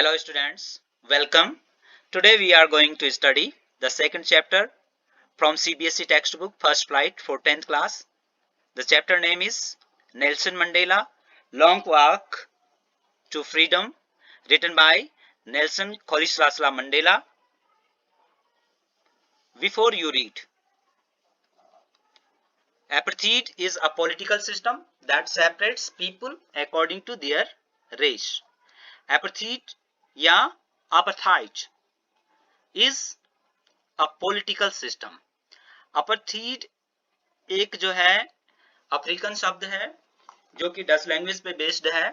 Hello students, welcome. Today we are going to study the second chapter from CBSE textbook First Flight for 10th class. The chapter name is Nelson Mandela Long Walk to Freedom, written by Nelson Rolihlahla Mandela. Before you read, apartheid is a political system that separates people according to their race. Apartheid या apartheid is a political system. apartheid एक जो है African शब्द है जो कि Dutch language पे based है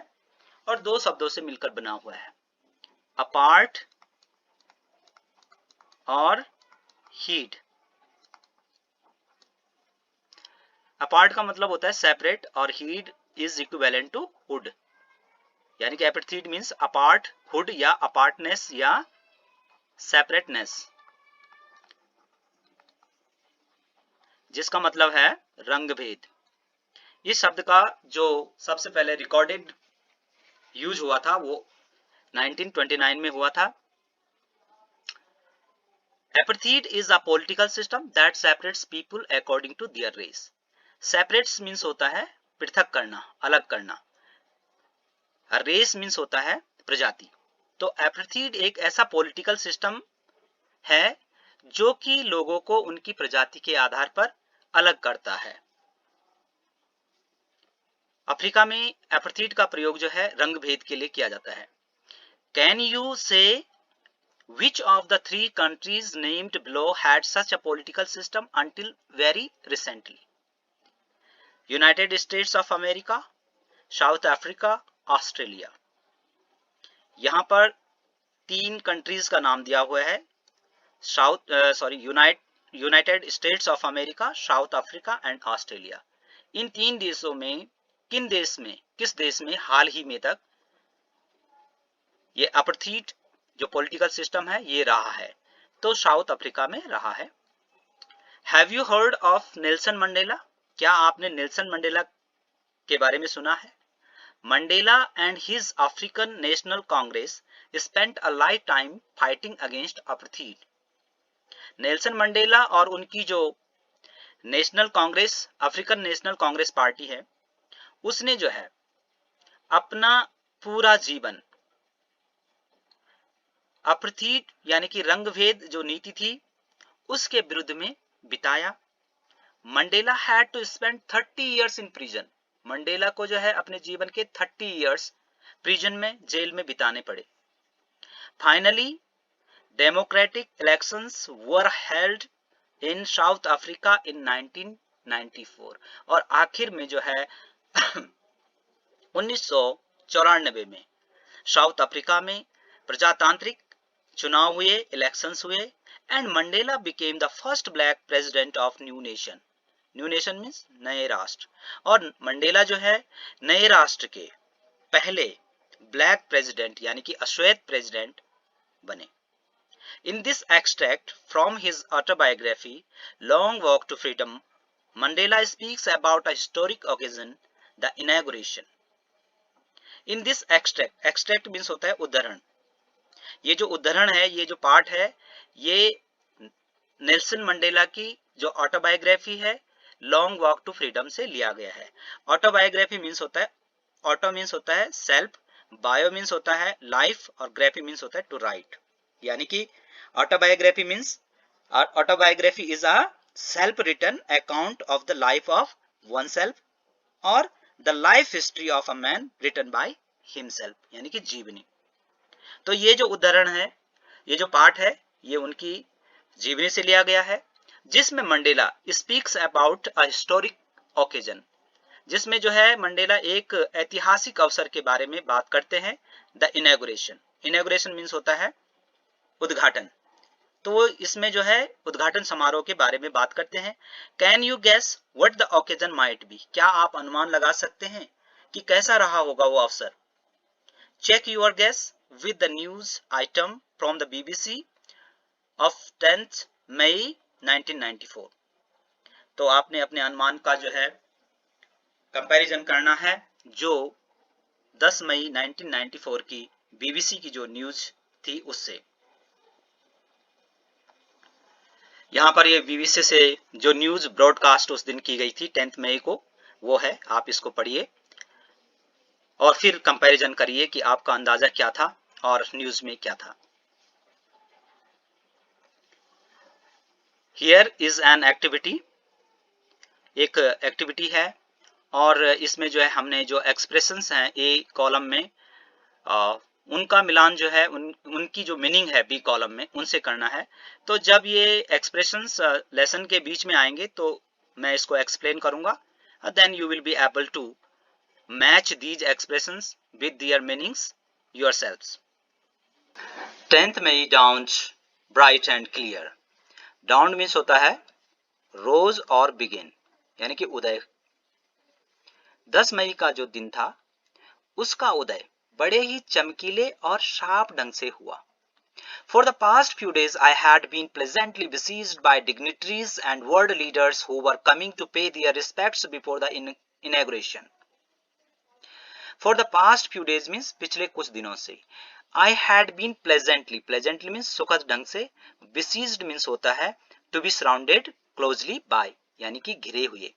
और दो शब्दों से मिलकर बना हुआ है, अपार्ट और हीड। अपार्ट का मतलब होता है सेपरेट और heid is equivalent to hood, यानी कि apartheid मींस अपार्ट हुड या अपार्टनेस या सेपरेटनेस, जिसका मतलब है रंग भेद। इस शब्द का जो सबसे पहले रिकॉर्डेड यूज हुआ था वो 1929 में हुआ था। Apartheid is a political system that separates people according to their race. Separates means होता है पृथक करना, अलग करना। रेस मीन्स होता है प्रजाति। तो apartheid एक ऐसा पॉलिटिकल सिस्टम है जो कि लोगों को उनकी प्रजाति के आधार पर अलग करता है। अफ्रीका में apartheid का प्रयोग जो है रंग भेद के लिए किया जाता है। कैन यू से which of the three countries named below had such a political system until very recently? United States of America, South Africa, Australia. यहाँ पर तीन कंट्रीज का नाम दिया हुआ है, United States of America, South Africa and Australia. इन तीन देशों में किस देश में हाल ही में तक ये apartheid जो पॉलिटिकल सिस्टम है ये रहा है? तो साउथ अफ्रीका में रहा है। Have you heard of Nelson Mandela? क्या आपने नेल्सन मंडेला के बारे में सुना है? Mandela and his African national Congress spent a life time fighting against apartheid। Nelson Mandela और उनकी जो national Congress, African national Congress party है, उसने जो है अपना पूरा जीवन apartheid यानी कि रंग भेद जो नीति थी उसके विरुद्ध में बिताया। Mandela had to spend 30 years in prison. Mandela को जो है अपने जीवन के 30 इयर्स प्रिजन में, जेल में बिताने पड़े। Finally democratic elections were held in south Africa in 1994 और आखिर में जो है 1994 में साउथ अफ्रीका में प्रजातांत्रिक चुनाव हुए, इलेक्शंस हुए and Mandela became the first black president of new nation. New nation means नए राष्ट्र, और मंडेला जो है नए राष्ट्र के पहले ब्लैक प्रेसिडेंट यानी कि अश्वेत प्रेसिडेंट बने। In this extract from his autobiography long walk to freedom, Mandela speaks about a historic occasion, the inauguration. In this extract means होता है उद्धरण। ये जो उद्धरण है, ये जो पार्ट है, ये नेल्सन मंडेला की जो ऑटोबायोग्राफी है लॉन्ग वॉक टू फ्रीडम से लिया गया है। ऑटोबायोग्राफी मींस होता है, ऑटो मींस होता है सेल्फ, बायो मींस होता है लाइफ और ग्राफी मींस होता है टू राइट। यानी कि autobiography means, autobiography is a self written account of the life of one self और the life history of a man written by himself, यानी कि जीवनी। तो ये जो उदाहरण है, ये जो पार्ट है, ये उनकी जीवनी से लिया गया है, जिसमें Mandela speaks about a historic occasion, जिसमें जो है मंडेला एक ऐतिहासिक अवसर के बारे में बात करते हैं, द इनॉग्रेशन। इनॉग्रेशन मींस होता है उद्घाटन, तो इसमें जो है उद्घाटन समारोह के बारे में बात करते हैं। Can you guess what the occasion might be? क्या आप अनुमान लगा सकते हैं कि कैसा रहा होगा वो अवसर? Check your guess with the news item from the BBC of 10th May 1994। तो आपने अपने अनुमान का जो है कंपैरिजन करना है जो 10 मई 1994 की बीबीसी की जो न्यूज थी उससे। यहाँ पर ये बीबीसी से जो न्यूज ब्रॉडकास्ट उस दिन की गई थी 10 मई को, वो है, आप इसको पढ़िए और फिर कंपैरिजन करिए कि आपका अंदाजा क्या था और न्यूज में क्या था। हियर इज एन एक्टिविटी, एक एक्टिविटी है और इसमें जो है हमने जो एक्सप्रेशंस हैं ए कॉलम में उनका मिलान जो है उनकी जो मीनिंग है बी कॉलम में उनसे करना है। तो जब ये एक्सप्रेशंस लेसन के बीच में आएंगे तो मैं इसको एक्सप्लेन करूंगा, then you will be able to match these expressions with their meanings yourselves. 10th May dawned bright and clear. Dawned means होता है रोज और बिगिन यानी कि उदय। 10 मई का जो दिन था उसका उदय बड़े ही चमकीले और शार्प ढंग से हुआ। For the past few days, I had been pleasantly besieged by dignitaries and world leaders who were coming to pay their respects before the inauguration. For the past few days means पिछले कुछ दिनों से। I had been pleasantly, pleasantly means सुखद ढंग से, besieged means होता है to be surrounded closely by यानी कि घिरे हुए।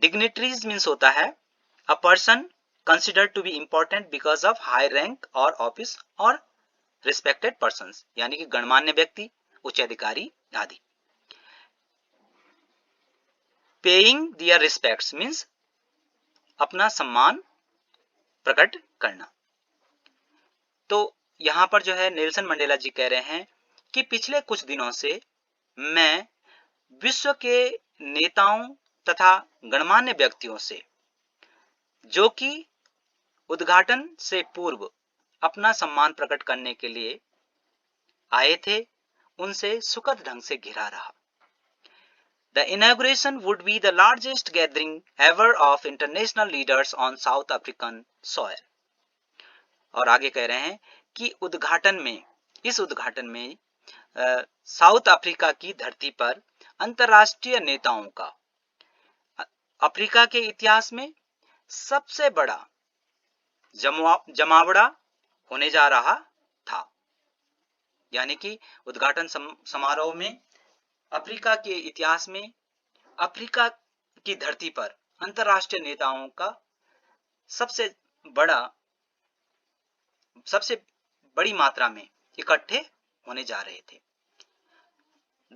Dignitaries means होता है a person considered to be important because of high rank or office or respected persons यानी कि गणमान्य व्यक्ति, उच्च अधिकारी आदि। Paying their respects means अपना सम्मान प्रकट करना। तो यहां पर जो है नेल्सन मंडेला जी कह रहे हैं कि पिछले कुछ दिनों से मैं विश्व के नेताओं तथा गणमान्य व्यक्तियों से जो कि उद्घाटन से पूर्व अपना सम्मान प्रकट करने के लिए आए थे उनसे सुखद ढंग से घिरा रहा। The inauguration would be the largest gathering ever of international leaders on South African soil. और आगे कह रहे हैं कि इस उद्घाटन में साउथ अफ्रीका की धरती पर अंतर्राष्ट्रीय नेताओं का अफ्रीका के इतिहास में सबसे बड़ा जमावड़ा होने जा रहा था। यानी कि उद्घाटन समारोह में अफ्रीका के इतिहास में अफ्रीका की धरती पर अंतर्राष्ट्रीय नेताओं का सबसे बड़ी मात्रा में इकट्ठे होने जा रहे थे।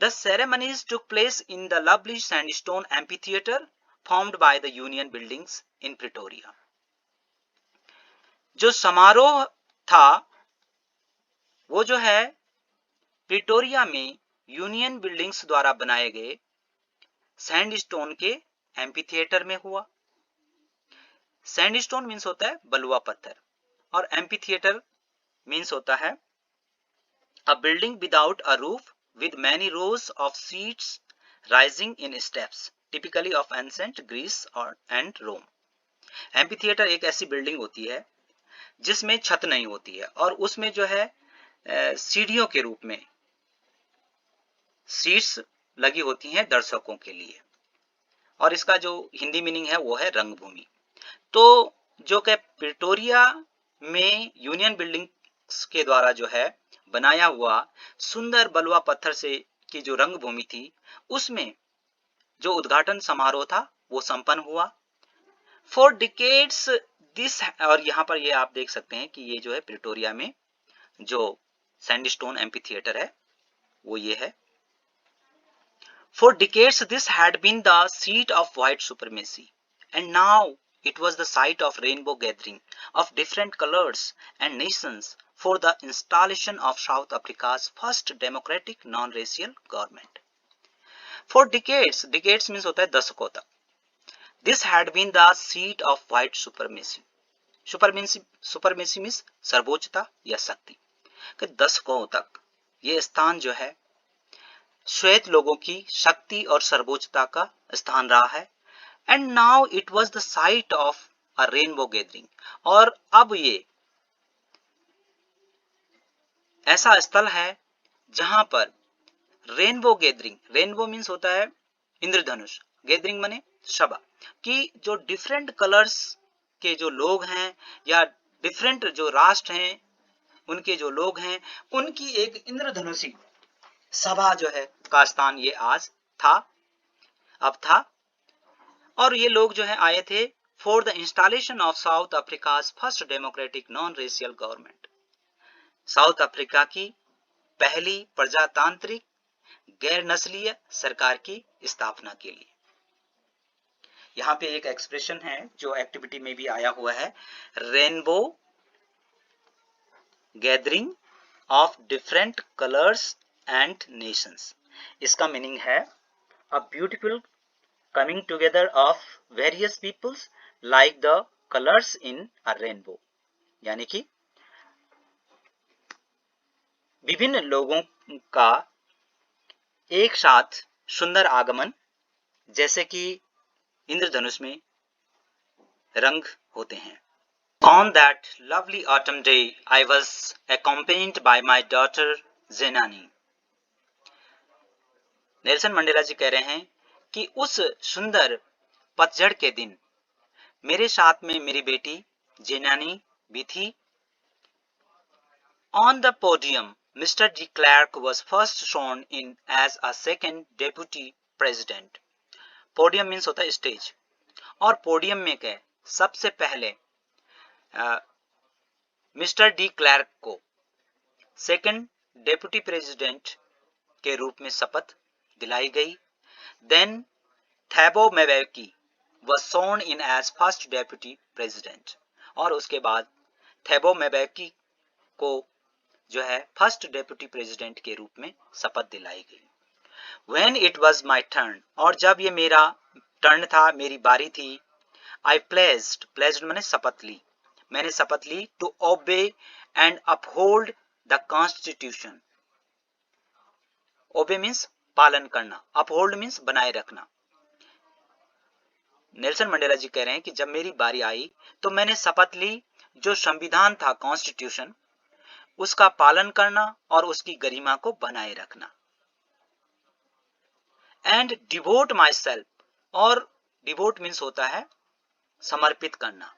The ceremonies took place in the lovely sandstone amphitheater formed by the Union Buildings in Pretoria. जो समारोह था वो जो है प्रिटोरिया में यूनियन बिल्डिंग्स द्वारा बनाए गए सैंडस्टोन के एम्फीथिएटर में हुआ। सैंडस्टोन मीन्स होता है बलुआ पत्थर और एम्फीथिएटर मीन्स होता है a building without a roof with many rows of seats rising in steps typically of ancient Greece and Rome. Amphitheatre एक ऐसी बिल्डिंग होती है जिसमें छत नहीं होती है और उसमें जो है सीढ़ियों के रूप में सीट्स लगी होती हैं दर्शकों के लिए और इसका जो हिंदी मीनिंग है वो है रंगभूमि। तो जो कि प्रिटोरिया में यूनियन बिल्डिंग्स के द्वारा जो है बनाया हुआ सुंदर बलुआ पत्थर से की जो रंगभूमि थी उसमें जो उद्घाटन समारोह था वो संपन्न हुआ। फॉर डिकेड्स दिस, और यहाँ पर ये आप देख सकते हैं कि ये जो है प्रिटोरिया में जो सैंडस्टोन एम्फीथिएटर है वो ये है। For decades this had been the seat of white supremacy and now it was the site of rainbow gathering of different colors and nations for the installation of South Africa's first democratic non-racial government. For decades, decades means होता है दशकों तक, this had been the seat of white supremacy. Supremacy means सर्वोच्चता या शक्ति। कि दशकों तक ये स्थान जो है श्वेत लोगों की शक्ति और सर्वोच्चता का स्थान रहा है। And now it was the site of a rainbow gathering, और अब ये ऐसा स्थल है जहां पर रेनबो गैदरिंग, रेनबो मीन्स होता है इंद्रधनुष, गैदरिंग माने सभा, कि जो डिफरेंट कलर्स के जो लोग हैं या डिफरेंट जो राष्ट्र हैं उनके जो लोग हैं, उनकी एक इंद्रधनुषी सभा जो है का स्थान ये आज था, अब था। और ये लोग जो है आए थे for the installation of south Africa's first democratic non racial government, south Africa की पहली प्रजातांत्रिक गैर नस्लीय सरकार की स्थापना के लिए। यहाँ पे एक एक्सप्रेशन है जो एक्टिविटी में भी आया हुआ है, rainbow gathering of different colours and Nations. इसका मीनिंग है a beautiful coming together of various peoples like the colors in a rainbow, यानी कि विभिन्न लोगों का एक साथ सुंदर आगमन, जैसे कि इंद्रधनुष में रंग होते हैं। On that lovely autumn day, I was accompanied by my daughter Zenani. Nelson Mandela ji कह रहे हैं कि उस सुंदर पतझड़ के दिन मेरे साथ में मेरी बेटी जेनानी भी थी। On the podium, Mr. de Klerk was first sworn in as a second deputy president. Podium means होता है स्टेज, और पोडियम में क्या सबसे पहले मिस्टर डी क्लर्क को सेकंड डेप्यूटी प्रेसिडेंट के रूप में शपथ दिलाई गई। Then Thabo Mbeki was sworn in as first deputy president, और उसके बाद थैबो मेबेकी को जो है फर्स्ट डेप्यूटी प्रेसिडेंट के रूप में शपथ दिलाई गई। When it was my turn, और जब ये मेरा टर्न था, मेरी बारी थी, I pledged मैंने शपथ ली, मैंने शपथ ली to obey and uphold the constitution. Obey means पालन करना, uphold means बनाए रखना। नेल्सन मंडेला जी कह रहे हैं कि जब मेरी बारी आई तो मैंने शपथ ली जो संविधान था, कॉन्स्टिट्यूशन, उसका पालन करना और उसकी गरिमा को बनाए रखना। एंड डिवोट माई सेल्फ, और डिवोट मीन्स होता है समर्पित करना,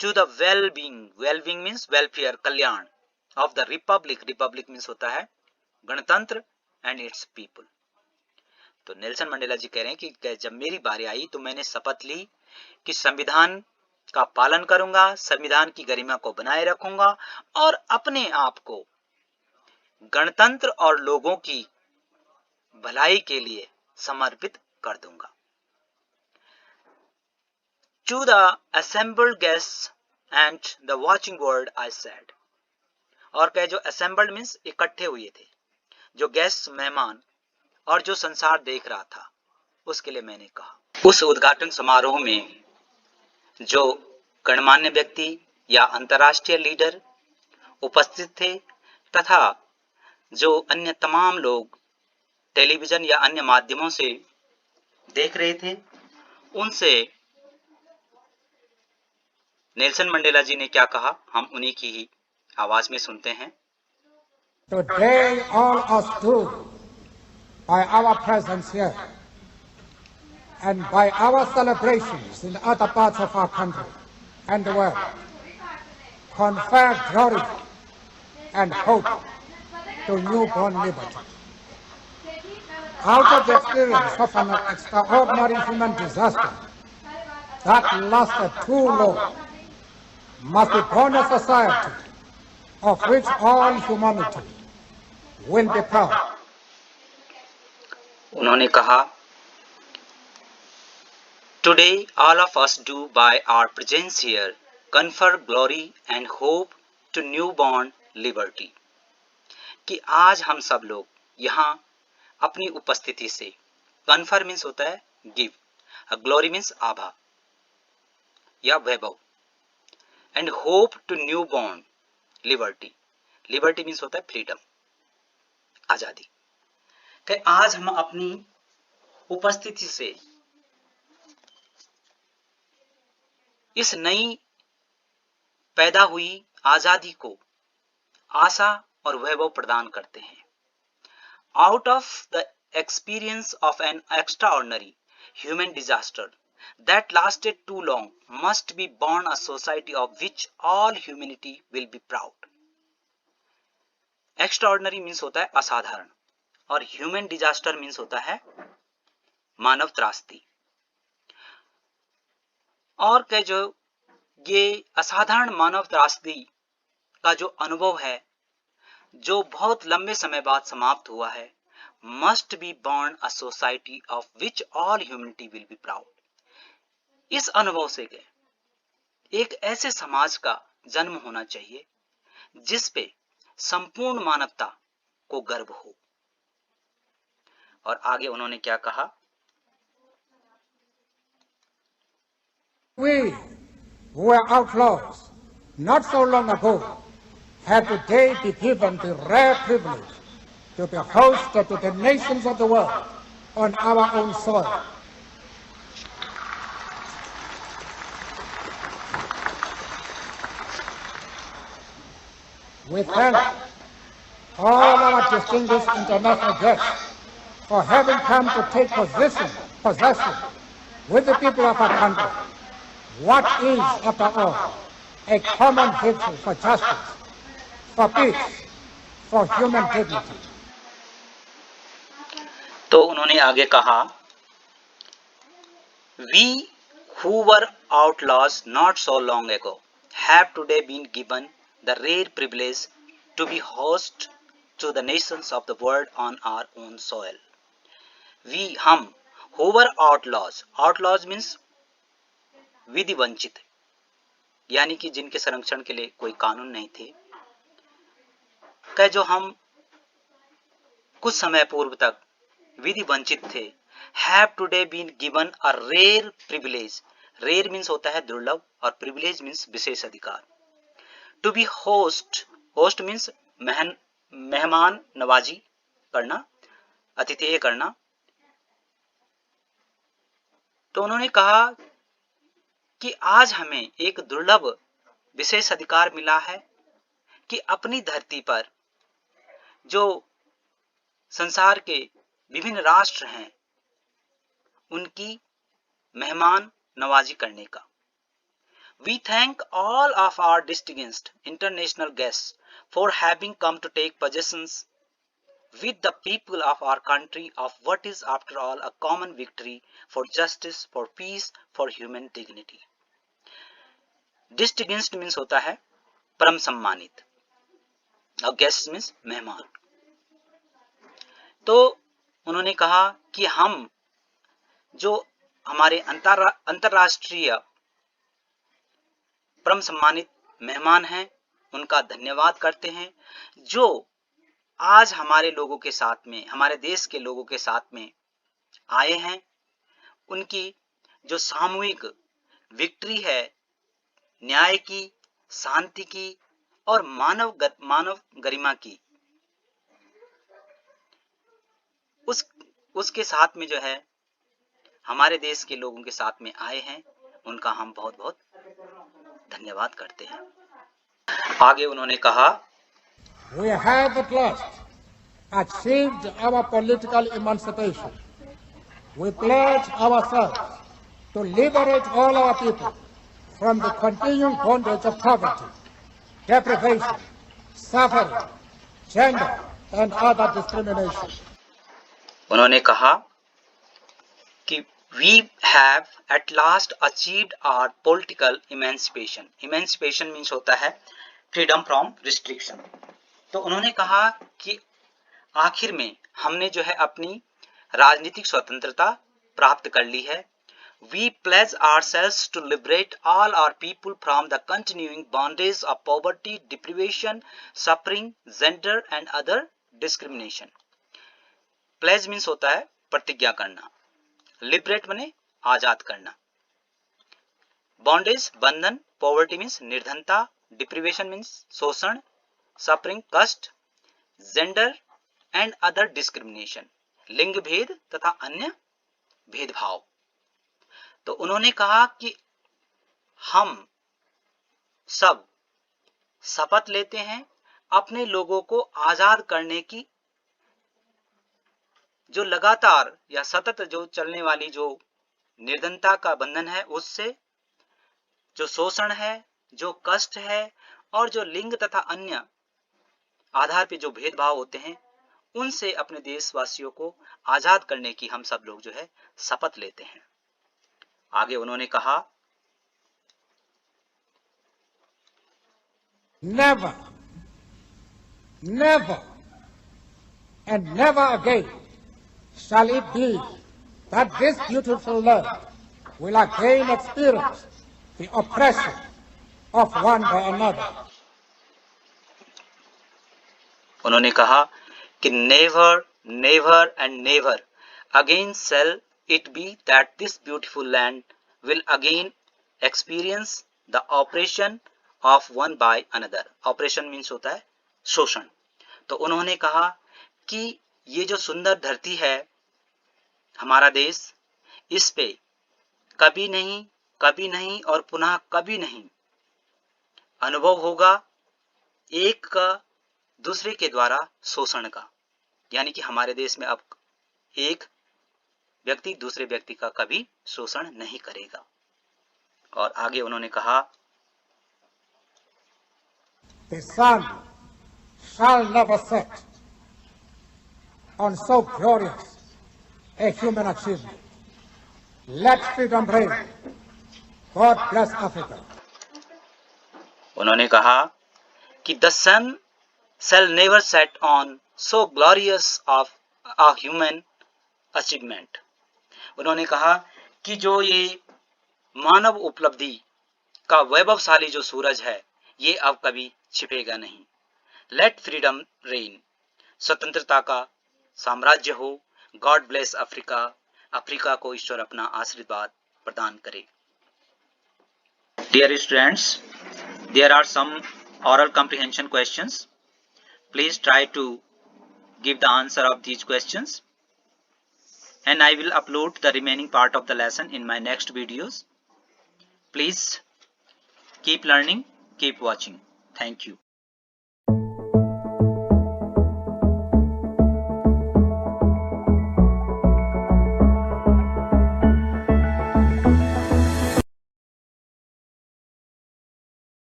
to the well being means welfare, कल्याण, of the republic, republic means होता है गणतंत्र, एंड इट्स पीपल। तो नेल्सन मंडेला जी कह रहे हैं कि जब मेरी बारी आई तो मैंने शपथ ली कि संविधान का पालन करूंगा, संविधान की गरिमा को बनाए रखूंगा और अपने आप को गणतंत्र और लोगों की भलाई के लिए समर्पित कर दूंगा। To the assembled guests and the watching world I said, और कहे जो assembled means इकट्ठे हुए थे, जो गेस्ट मेहमान और जो संसार देख रहा था, उसके लिए मैंने कहा। उस उद्घाटन समारोह में जो गणमान्य व्यक्ति या अंतर्राष्ट्रीय लीडर उपस्थित थे तथा जो अन्य तमाम लोग टेलीविजन या अन्य माध्यमों से देख रहे थे, उनसे नेल्सन मंडेला जी ने क्या कहा, हम उन्हीं की ही आवाज में सुनते हैं। Today all us do, by our presence here and by our celebrations in other parts of our country and the world, confer glory and hope to newborn liberty. Out of the experience of an extraordinary human disaster that lasted too long, must be born a society of which all humanity will be proud. उन्होंने कहा, Today all of us do by our presence here confer glory and hope to newborn liberty. कि आज हम सब लोग यहाँ अपनी उपस्थिति से, कन्फर मीन्स होता है गिव, ग्लोरी मीन्स आभा या वैभव, and hope to new born liberty, liberty means होता है फ्रीडम, आजादी। कि आज हम अपनी उपस्थिति से इस नई पैदा हुई आजादी को आशा और वैभव प्रदान करते हैं। Out of the experience of N extraordinary human disaster, that lasted too long must be born a society of which all humanity will be proud. Extraordinary means होता है असाधारण और ह्यूमन डिजास्टर मीन्स होता है मानव त्रासदी। और के जो ये असाधारण मानव त्रासदी का जो अनुभव है जो बहुत लंबे समय बाद समाप्त हुआ है, must be born a society of which all humanity will be proud. इस अनुभव से एक ऐसे समाज का जन्म होना चाहिए जिस पे संपूर्ण मानवता को गर्व हो। और आगे उन्होंने क्या कहा? We who were outlaws not so long ago have today been given the rare privilege to be host to the nations of the world on our own soil. We thank all our distinguished international guests for having come to take possession with the people of our country. What is, after all, a common victory for justice, for peace, for human dignity. तो उन्होंने आगे कहा, We who were outlaws not so long ago have today been given the rare privilege to be host to the nations of the world on our own soil. We, हम, who were outlaws means विधि वंचित, यानी कि जिनके संरक्षण के लिए कोई कानून नहीं थे, जो हम कुछ समय पूर्व तक विधि वंचित थे, have today been given a rare privilege. Rare means होता है दुर्लभ और privilege means विशेष अधिकार. To be host means मेहमान नवाजी करना, अतिथेय करना। तो उन्होंने कहा कि आज हमें एक दुर्लभ विशेष अधिकार मिला है कि अपनी धरती पर जो संसार के विभिन्न राष्ट्र हैं उनकी मेहमान नवाजी करने का। We thank all of our distinguished international guests for having come to take possessions with the people of our country of what is after all a common victory for justice, for peace, for human dignity. Distinguished means होता है परम सम्मानित और guest means मेहमान। तो उन्होंने कहा कि हम जो हमारे अंतरराष्ट्रीय परम सम्मानित मेहमान हैं उनका धन्यवाद करते हैं जो आज हमारे लोगों के साथ में, हमारे देश के लोगों के साथ में आए हैं। उनकी जो सामूहिक विक्ट्री है न्याय की, शांति की और मानव गरिमा की, उसके साथ में जो है हमारे देश के लोगों के साथ में आए हैं, उनका हम बहुत बहुत धन्यवाद करते हैं। आगे उन्होंने कहा, We have at last achieved our political emancipation. We pledge ourselves to liberate all our people from the continuing bondage of poverty, deprivation, suffering, gender, and other discrimination. उन्होंने कहा कि we have at last achieved our political emancipation. Emancipation means होता है freedom from restriction. तो उन्होंने कहा कि आखिर में हमने जो है अपनी राजनीतिक स्वतंत्रता प्राप्त कर ली है। We pledge ourselves to liberate all our people from the continuing bondage of poverty, deprivation, suffering, gender and other discrimination. Pledge means होता है प्रतिज्ञा करना, liberate माने आजाद करना, bondage बंधन, poverty means निर्धनता, deprivation means शोषण, suffering कष्ट, gender and other discrimination लिंग भेद तथा अन्य भेदभाव। तो उन्होंने कहा कि हम सब शपथ लेते हैं अपने लोगों को आजाद करने की, जो लगातार या सतत जो चलने वाली जो निर्धनता का बंधन है उससे, जो शोषण है, जो कष्ट है और जो लिंग तथा अन्य आधार पे जो भेदभाव होते हैं उनसे अपने देशवासियों को आजाद करने की हम सब लोग जो है शपथ लेते हैं। आगे उन्होंने कहा, never, never, and never again shall it be that this beautiful land will again experience the oppression of one by another. उन्होंने कहा कि never never and never again shall it be that this beautiful land will again experience the oppression of one by another. Oppression means होता है शोषण। तो उन्होंने कहा कि ये जो सुंदर धरती है हमारा देश, इस पे कभी नहीं और पुनः कभी नहीं अनुभव होगा एक का दूसरे के द्वारा शोषण का, यानी कि हमारे देश में अब एक व्यक्ति दूसरे व्यक्ति का कभी शोषण नहीं करेगा। और आगे उन्होंने कहा, The sun shall never set on so glorious a human achievement. Let freedom reign. God bless Africa. उन्होंने कहा कि the sun shall never set on so glorious of a human achievement. उन्होंने कहा कि जो ये मानव उपलब्धि का वैभवशाली जो सूरज है ये अब कभी छिपेगा नहीं। लेट फ्रीडम रेन, स्वतंत्रता का साम्राज्य हो। गॉड ब्लेस अफ्रीका, अफ्रीका को ईश्वर अपना आशीर्वाद प्रदान करे। Dear students, there are some oral comprehension questions. Please try to give the answer of these questions and I will upload the remaining part of the lesson in my next videos. Please keep learning, keep watching. Thank you.